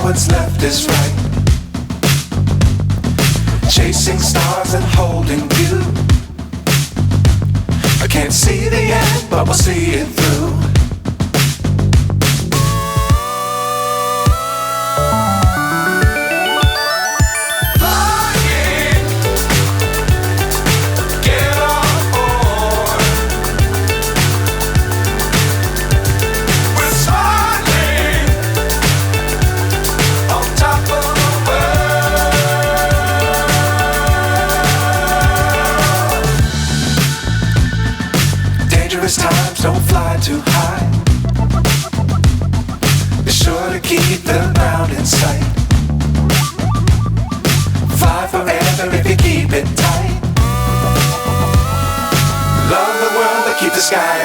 what's left is right. Chasing stars and holding you. I can't see the end, but we'll see it through. Times don't fly too high. Be sure to keep the ground in sight. Fly forever if you keep it tight. Love the world but keep the sky